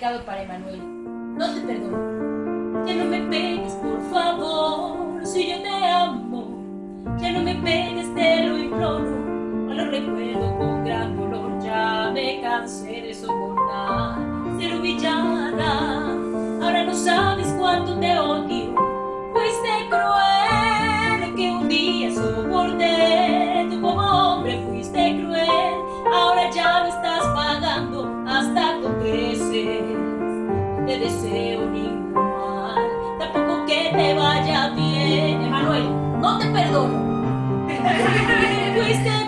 Para Emanuel, no te perdono. Ya no me pegues, por favor, si yo te amo. Ya no me pegues, te lo imploro. No lo recuerdo con gran dolor. Ya me cansé de soportar ser humillada. Ahora no sabes cuánto te odio. Fuiste cruel que un día soporté. Tú como hombre fuiste cruel. Ahora ya me estás pagando hasta con creces. No te deseo ningún mal, tampoco que te vaya bien. Emanuel, no te perdono. Fuiste